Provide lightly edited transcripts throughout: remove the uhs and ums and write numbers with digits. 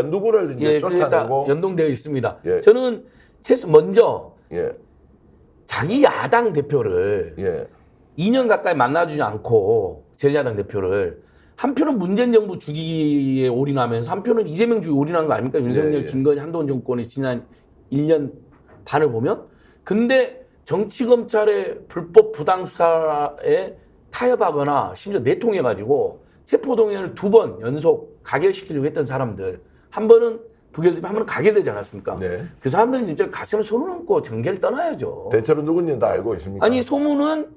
누구를 이제 쫓아내고 연동되어 있습니다. 예. 저는 먼저 예. 자기 야당 대표를 예. 2년 가까이 만나주지 않고 제1야당 대표를 한 표는 문재인 정부 주기에 올인하면서 한 표는 이재명 주기에 올인한 거 아닙니까? 윤석열, 예. 김건희, 한동훈 정권의 지난 1년 반을 보면. 근데 정치검찰의 불법 부당 수사에 타협하거나 심지어 내통해가지고 체포동의안을 2번 연속 가결시키려고 했던 사람들, 한 번은 부결되면 한 번은 가결되지 않았습니까? 네. 그 사람들은 진짜 가슴에 손을 얹고 정계를 떠나야죠. 대체로 누군지는 다 알고 있습니까? 아니 소문은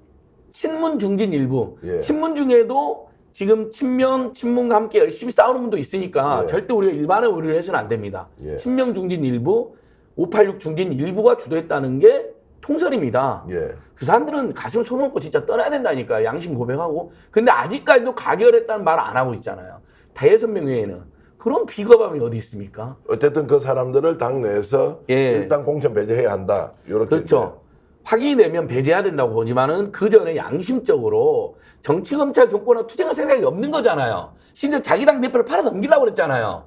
친문 중진 일부, 예. 친문 중에도 지금 친문과 함께 열심히 싸우는 분도 있으니까 예. 절대 우리가 일반의 오류를 해서는 안 됩니다. 예. 친명 중진 일부, 586 중진 일부가 주도했다는 게 통설입니다. 예. 그 사람들은 가슴 손을 얹고 진짜 떠나야 된다니까, 양심 고백하고. 근데 아직까지도 가결했다는 말을 안 하고 있잖아요. 대여섯 명 외에는. 그런 비겁함이 어디 있습니까? 어쨌든 그 사람들을 당 내에서 예. 일단 공천 배제해야 한다. 이렇게 그렇죠. 확인이 되면 배제해야 된다고 보지만은 그 전에 양심적으로 정치검찰 정권과 투쟁할 생각이 없는 거잖아요. 심지어 자기 당 대표를 팔아 넘기려고 그랬잖아요.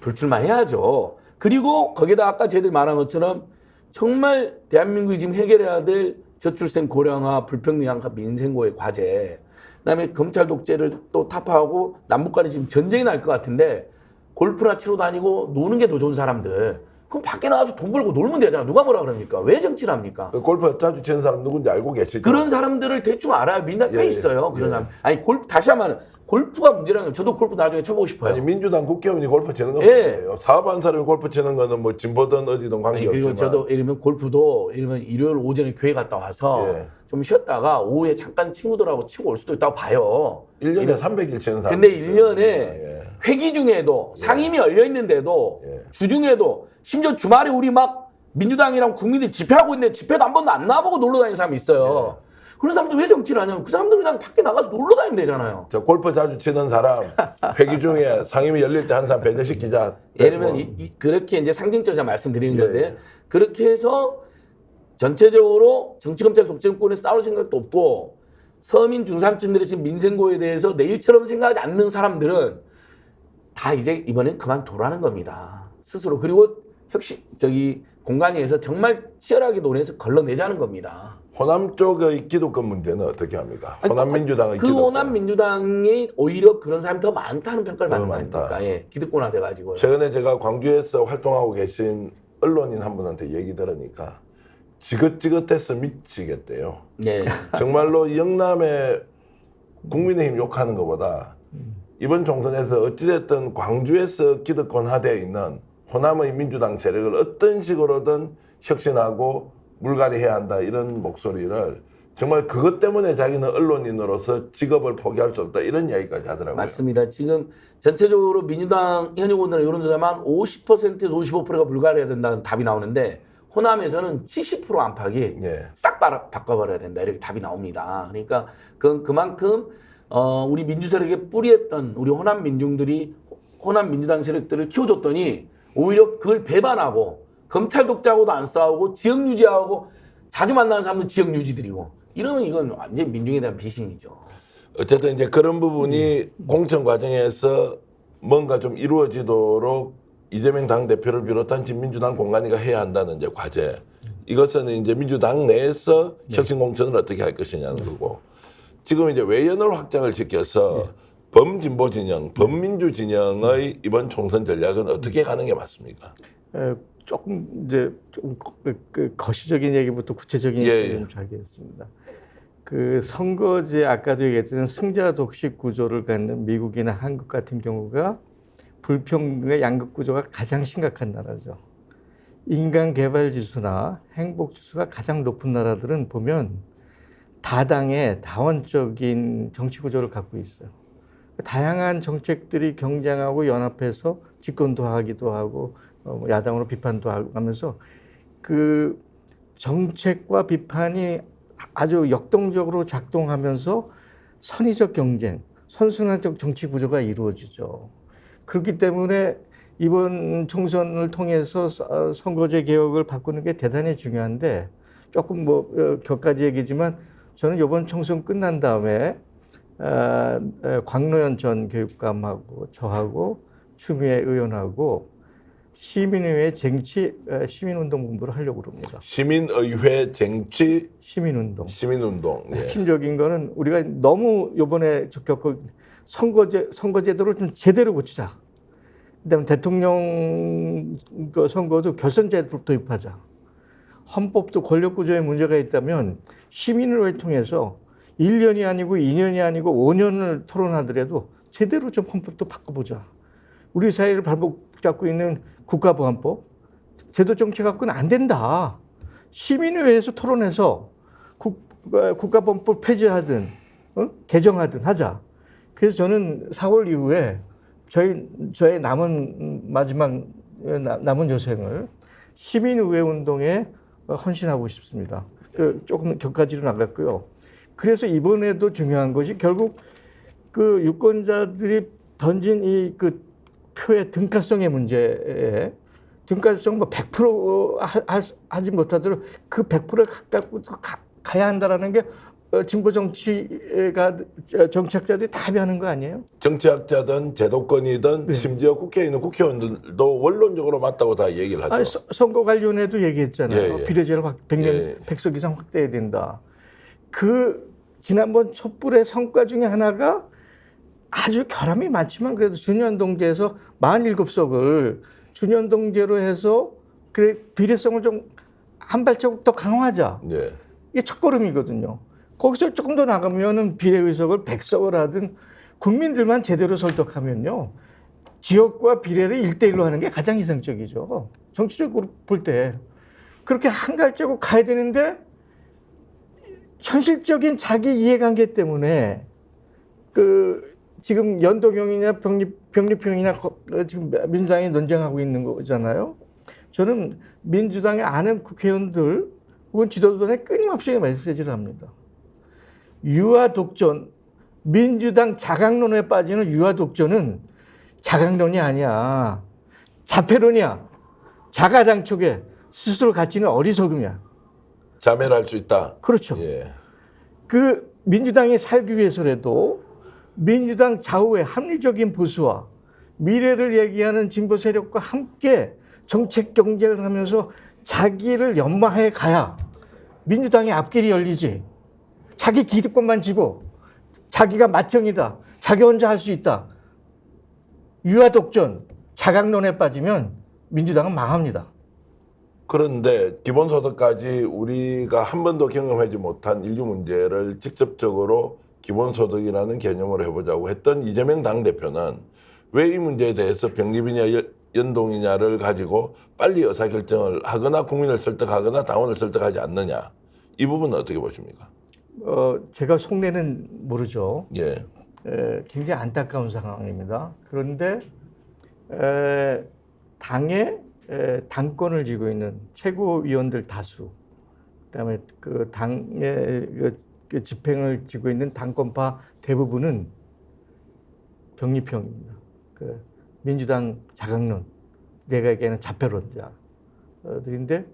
불출마해야죠. 그리고 거기다 아까 저희들 말한 것처럼 정말 대한민국이 지금 해결해야 될 저출생 고령화, 불평등 양화, 민생고의 과제, 그다음에 검찰 독재를 또 타파하고 남북 간에 지금 전쟁이 날 것 같은데 골프나 치러 다니고 노는 게 더 좋은 사람들, 그럼 밖에 나가서 돈 벌고 놀면 되잖아. 누가 뭐라 그럽니까? 왜 정치를 합니까? 그 골프 자주 치는 사람 누군지 알고 계시죠? 그런 사람들을 대충 알아야 민당 꽤 예, 있어요. 그런 예. 사람. 아니 다시 한번 골프가 문제라는 건 저도 골프 나중에 쳐보고 싶어요. 아니 민주당 국회의원이 골프 치는 건 예. 뭐예요? 사업한 사람이 골프 치는 거는 뭐 진보든 어디든 아니, 관계없지만. 그리고 저도 예를 들면 골프도 예를 들면 일요일 오전에 교회 갔다 와서 예. 좀 쉬었다가 오후에 잠깐 친구들하고 치고 올 수도 있다고 봐요. 1년에 300일 치는 사람. 근데 1년에 예. 회기 중에도 상임위 열려 있는데도 예. 주중에도 심지어 주말에 우리 막 민주당이랑 국민들 집회하고 있는데 집회도 한 번도 안 나와보고 놀러 다니는 사람이 있어요. 그런 사람들 왜 정치를 하냐면 그 사람들은 그냥 밖에 나가서 놀러 다니면 되잖아요. 저 골프 자주 치는 사람 회기 중에 상임위 열릴 때 항상 배제시키자. 예를 들면 그렇게 이제 상징적으로 말씀드리는 예. 건데 그렇게 해서 전체적으로 정치검찰 독재권에 싸울 생각도 없고 서민 중산층들의 지금 민생고에 대해서 내일처럼 생각하지 않는 사람들은 다 이제 이번엔 그만두라는 겁니다. 스스로. 그리고 공관위에서 정말 치열하게 논의해서 걸러내자는 겁니다. 호남 쪽의 기득권 문제는 어떻게 합니까? 호남 민주당의 그 기득권. 호남 민주당이 오히려 그런 사람이 더 많다는 평가를 받는 거 많다. 아닙니까? 예, 기득권화 돼가지고. 최근에 제가 광주에서 활동하고 계신 언론인 한 분한테 얘기 들으니까 지긋지긋해서 미치겠대요. 네. 정말로 영남의 국민의힘 욕하는 것보다 이번 총선에서 어찌됐든 광주에서 기득권화되어 있는 호남의 민주당 세력을 어떤 식으로든 혁신하고 물갈이해야 한다 이런 목소리를 정말 그것 때문에 자기는 언론인으로서 직업을 포기할 수 없다 이런 이야기까지 하더라고요. 맞습니다. 지금 전체적으로 민주당 현역 의원들 여론조사만 50%에서 55%가 물갈이해야 된다는 답이 나오는데 호남에서는 70% 안팎이 예. 싹 바꿔버려야 된다 이렇게 답이 나옵니다. 그러니까 그만큼 우리 민주 세력에 뿌리했던 우리 호남 민중들이 호남 민주당 세력들을 키워줬더니 오히려 그걸 배반하고 검찰 독재하고도 안 싸우고 지역 유지하고 자주 만나는 사람도 지역 유지들이고 이러면 이건 완전 민중에 대한 비신이죠. 어쨌든 이제 그런 부분이 공천 과정에서 뭔가 좀 이루어지도록 이재명 당대표를 비롯한 진민주당 공관위가 해야 한다는 이제 과제. 이것은 이제 민주당 내에서 혁신 공천을 어떻게 할 것이냐는 거고. 지금 이제 외연을 확장을 시켜서 범진보 진영, 범민주 진영의 이번 총선 전략은 어떻게 가는 게 맞습니까? 조금 이제 좀 거시적인 얘기부터 구체적인 얘기 좀 하겠습니다. 그 선거제 아까도 얘기했지만 승자 독식 구조를 갖는 미국이나 한국 같은 경우가 불평등의 양극 구조가 가장 심각한 나라죠. 인간 개발 지수나 행복 지수가 가장 높은 나라들은 보면 다당의 다원적인 정치 구조를 갖고 있어요. 다양한 정책들이 경쟁하고 연합해서 집권도 하기도 하고 야당으로 비판도 하면서 그 정책과 비판이 아주 역동적으로 작동하면서 선의적 경쟁, 선순환적 정치 구조가 이루어지죠. 그렇기 때문에 이번 총선을 통해서 선거제 개혁을 바꾸는 게 대단히 중요한데 조금 격가지 얘기지만 저는 이번 총선 끝난 다음에 광노현 전 교육감하고 저하고 추미애 의원하고 시민의회 쟁취 시민운동본부를 하려고 그럽니다. 시민의회 쟁취 시민운동. 시민운동. 예. 핵심적인 거는 우리가 너무 이번에 겪은 선거제도를 좀 제대로 고치자. 그다음에 대통령 선거도 결선제도를 도입하자. 헌법도 권력구조에 문제가 있다면 시민의회를 통해서 1년이 아니고 2년이 아니고 5년을 토론하더라도 제대로 좀 헌법도 바꿔보자. 우리 사회를 발목 잡고 있는 국가보안법, 제도 정치 갖고는 안 된다. 시민의회에서 토론해서 국가보안법 폐지하든 개정하든 하자. 그래서 저는 4월 이후에 저의 마지막 남은 여생을 시민의회 운동에 헌신하고 싶습니다. 조금 격가지로 나갔고요. 그래서 이번에도 중요한 것이 결국 그 유권자들이 던진 이 그 표의 등가성의 문제에 등가성 뭐 100% 하지 못하도록 그 100%를 갖고 가야 한다라는 게 진보 정치학자들이 다 합의하는 거 아니에요? 정치학자든 제도권이든 네. 심지어 국회에 있는 국회의원들도 원론적으로 맞다고 다 얘기를 하죠. 아니, 선거 관련해도 얘기했잖아요. 예. 비례제를 100년, 예. 100석 이상 확대해야 된다. 그 지난번 촛불의 성과 중에 하나가 아주 결함이 많지만 그래도 준연동제에서 47석을 준연동제로 해서 그래 비례성을 좀 한 발자국 더 강화하자. 예. 이게 첫걸음이거든요. 거기서 조금 더 나가면은 비례의석을 100석을 하든 국민들만 제대로 설득하면요. 지역과 비례를 1대1로 하는 게 가장 이상적이죠. 정치적으로 볼 때. 그렇게 한 발자국 가야 되는데 현실적인 자기 이해관계 때문에 그 지금 연동형이냐 병립형이냐 지금 민주당이 논쟁하고 있는 거잖아요. 저는 민주당의 아는 국회의원들 혹은 지도부에 끊임없이 메시지를 합니다. 유아 독전, 민주당 자강론에 빠지는 유아 독전은 자강론이 아니야. 자폐론이야. 자가당촉에 스스로 갇히는 어리석음이야. 자멸할 수 있다. 그렇죠. 예. 그 민주당이 살기 위해서라도 민주당 좌우의 합리적인 보수와 미래를 얘기하는 진보 세력과 함께 정책 경쟁을 하면서 자기를 연마해 가야 민주당의 앞길이 열리지. 자기 기득권만 지고 자기가 맏형이다. 자기 혼자 할 수 있다. 유아 독전, 자강론에 빠지면 민주당은 망합니다. 그런데 기본소득까지 우리가 한 번도 경험하지 못한 인류 문제를 직접적으로 기본소득이라는 개념으로 해보자고 했던 이재명 당대표는 왜 이 문제에 대해서 병립이냐 연동이냐를 가지고 빨리 의사결정을 하거나 국민을 설득하거나 당원을 설득하지 않느냐. 이 부분은 어떻게 보십니까? 제가 속내는 모르죠. 예. 굉장히 안타까운 상황입니다. 그런데 당의 당권을 쥐고 있는 최고위원들 다수, 그다음에 그 당의 그 집행을 쥐고 있는 당권파 대부분은 병립형입니다. 그 민주당 자강론, 내가 얘기하는 자폐론자들인데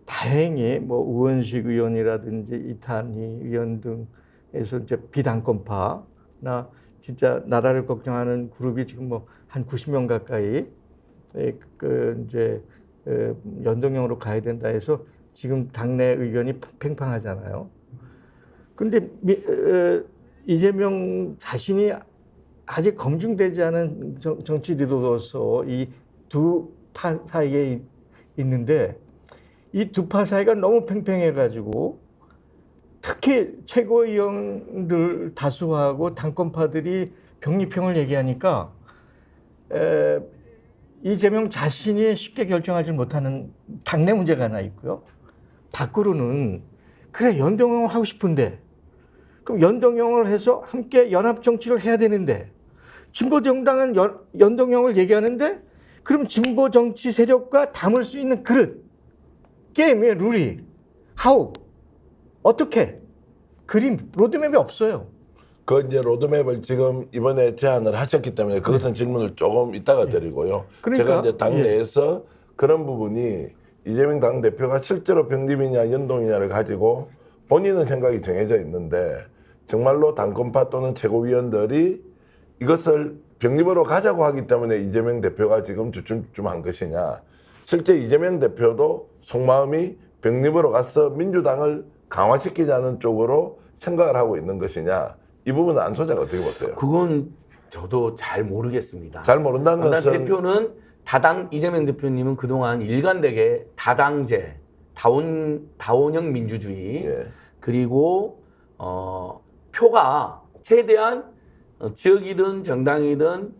다행히 뭐 우원식 의원이라든지 이탄희 의원 등에서 이제 비당권파나 진짜 나라를 걱정하는 그룹이 지금 뭐 한 90명 가까이 그 이제 연동형으로 가야 된다 해서 지금 당내 의견이 팽팽하잖아요. 근데 이재명 자신이 아직 검증되지 않은 정치 리더로서 이 두 파 사이에 있는데 이 두 파 사이가 너무 팽팽해가지고 특히 최고위원들 다수하고 당권파들이 병립형을 얘기하니까 이재명 자신이 쉽게 결정하지 못하는 당내 문제가 하나 있고요. 밖으로는 그래 연동형을 하고 싶은데 그럼 연동형을 해서 함께 연합 정치를 해야 되는데 진보 정당은 연동형을 얘기하는데 그럼 진보 정치 세력과 담을 수 있는 그릇 게임의 룰이 하우 어떻게 그림 로드맵이 없어요. 그 이제 로드맵을 지금 이번에 제안을 하셨기 때문에 그것은 질문을 조금 이따가 드리고요. 그러니까, 제가 이제 당 내에서 그런 부분이 이재명 당 대표가 실제로 병립이냐 연동이냐를 가지고 본인은 생각이 정해져 있는데 정말로 당권파 또는 최고위원들이 이것을 병립으로 가자고 하기 때문에 이재명 대표가 지금 주춤주춤한 것이냐. 실제 이재명 대표도 속마음이 병립으로 가서 민주당을 강화시키자는 쪽으로 생각을 하고 있는 것이냐. 이 부분은 안 소장이 어떻게 보세요? 그건 저도 잘 모르겠습니다. 잘 모른다는 일단 것은 대표는 이재명 대표님은 그동안 일관되게 다당제, 다원형 민주주의 예. 그리고 표가 최대한 지역이든 정당이든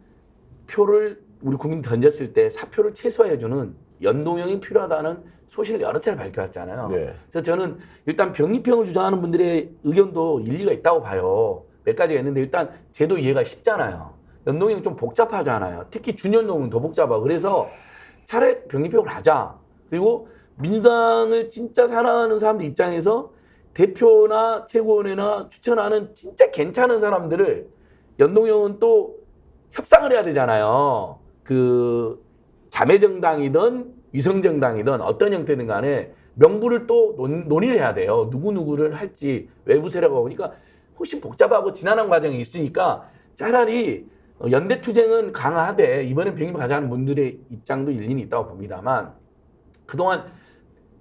표를 우리 국민이 던졌을 때 사표를 최소화해주는 연동형이 필요하다는 소신을 여러 차례 밝혀왔잖아요. 네. 그래서 저는 일단 병립형을 주장하는 분들의 의견도 일리가 있다고 봐요. 몇 가지가 있는데 일단 제도 이해가 쉽잖아요. 연동형이 좀 복잡하잖아요. 특히 준연동은 더 복잡하고. 그래서 차라리 병립형을 하자. 그리고 민주당을 진짜 사랑하는 사람들 입장에서 대표나 최고위원회나 추천하는 진짜 괜찮은 사람들을 연동형은 또 협상을 해야 되잖아요. 그 자매정당이든 위성정당이든 어떤 형태든 간에 명부를 또 논의를 해야 돼요. 누구를 할지 외부 세력하고 보니까 훨씬 복잡하고 지난한 과정이 있으니까 차라리 연대투쟁은 강화하되 이번엔 병립 가자는 분들의 입장도 일리는 있다고 봅니다만 그동안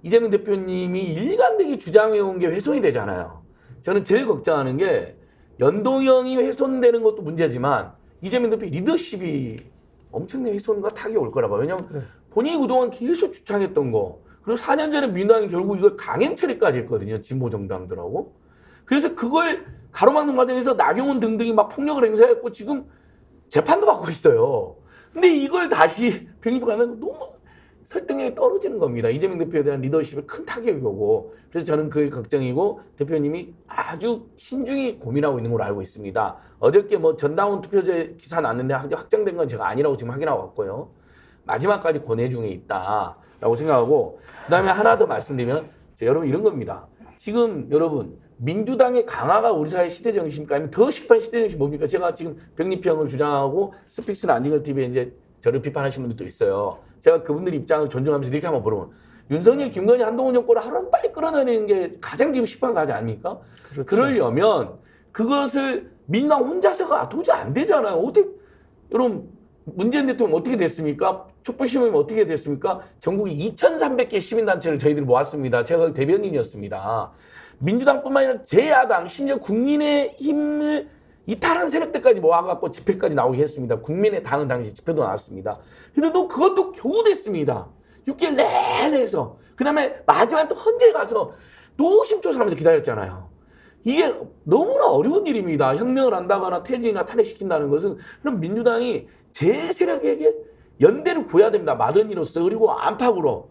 이재명 대표님이 일관되게 주장해온 게 훼손이 되잖아요. 저는 제일 걱정하는 게 연동형이 훼손되는 것도 문제지만 이재명 대표 리더십이 엄청난 훼손과 타격이 올 거라 봐요. 왜냐하면 본인이 그동안 계속 주창했던 거 그리고 4년 전에 민주당이 결국 이걸 강행 처리까지 했거든요. 진보 정당들하고. 그래서 그걸 가로막는 과정에서 나경원 등등이 막 폭력을 행사했고 지금 재판도 받고 있어요. 근데 이걸 다시 병립하는 거 너무 설득력이 떨어지는 겁니다. 이재명 대표에 대한 리더십에 큰 타격이 오고. 그래서 저는 그게 걱정이고 대표님이 아주 신중히 고민하고 있는 걸로 알고 있습니다. 어저께 뭐 전당원 투표제 기사 났는데 확정된 건 제가 아니라고 지금 확인하고 왔고요. 마지막까지 고뇌 중에 있다라고 생각하고 그다음에 하나 더 말씀드리면 여러분 이런 겁니다. 지금 여러분 민주당의 강화가 우리 사회 시대 정신입니까? 아니면 더 시급한 시대 정신 뭡니까? 제가 지금 병립형을 주장하고 스픽스나 안진걸 TV에 이제 저를 비판하시는 분들도 있어요. 제가 그분들 입장을 존중하면서 이렇게 한번 물어보면 윤석열, 김건희, 한동훈 정권을 하루라도 빨리 끌어내는 게 가장 지금 시급한 과제 아닙니까? 그렇죠. 그러려면 그것을 민주당 혼자서가 도저히 안 되잖아요. 어떻게 여러분 문재인 대통령 어떻게 됐습니까? 촛불시민이 어떻게 됐습니까? 전국에 2,300개 시민단체를 저희들이 모았습니다. 제가 대변인이었습니다. 민주당뿐만 아니라 제야당 심지어 국민의힘을 이탈한 세력들까지 모아갖고 집회까지 나오게 했습니다. 국민의당은 당시 집회도 나왔습니다. 근데 또 그것도 겨우 됐습니다. 6개월 내내 해서. 그 다음에 마지막에 또 헌재 가서 노심초사하면서 기다렸잖아요. 이게 너무나 어려운 일입니다. 혁명을 한다거나 퇴진이나 탄핵시킨다는 것은. 그럼 민주당이 제 세력에게 연대를 구해야 됩니다. 마더니로서 그리고 안팎으로.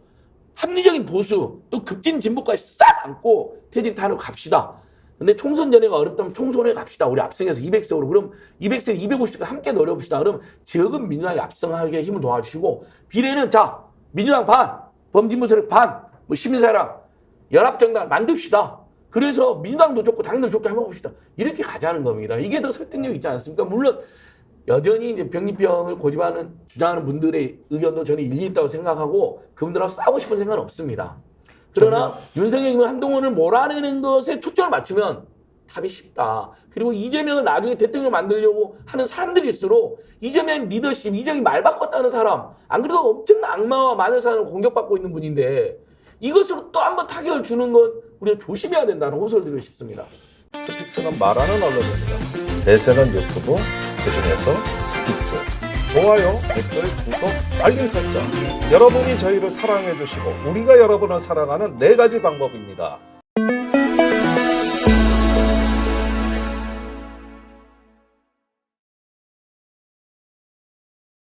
합리적인 보수 또 급진 진보까지 싹 안고 퇴진 탄핵 갑시다. 근데 총선 전에가 어렵다면 총선에 갑시다. 우리 압승해서 200석으로. 그럼 200석, 250석 함께 노려봅시다. 그럼 지역은 민주당이 압승하게 힘을 도와주시고 비례는 자 민주당 반, 범진보 세력 반, 뭐 시민사회랑 연합정당 만듭시다. 그래서 민주당도 좋고 당연도 좋게 한번 봅시다. 이렇게 가자는 겁니다. 이게 더 설득력 있지 않습니까? 물론 여전히 이제 병립형을 고집하는 주장하는 분들의 의견도 저는 일리 있다고 생각하고 그분들하고 싸우고 싶은 생각은 없습니다. 그러나 윤석열이면 한동훈을 몰아내는 것에 초점을 맞추면 답이 쉽다. 그리고 이재명을 나중에 대통령 만들려고 하는 사람들일수록 이재명 리더십, 이재명이 말 바꿨다는 사람, 안 그래도 엄청난 악마와 많은 사람을 공격받고 있는 분인데 이것으로 또 한 번 타격을 주는 건 우리가 조심해야 된다는 호소를 드리고 싶습니다. 스픽스는 말하는 언론입니다. 대세는 유튜브, 그중에서 스픽스. 좋아요, 댓글, 구독, 알림 설정. 여러분이 저희를 사랑해 주시고 우리가 여러분을 사랑하는 4가지 방법입니다.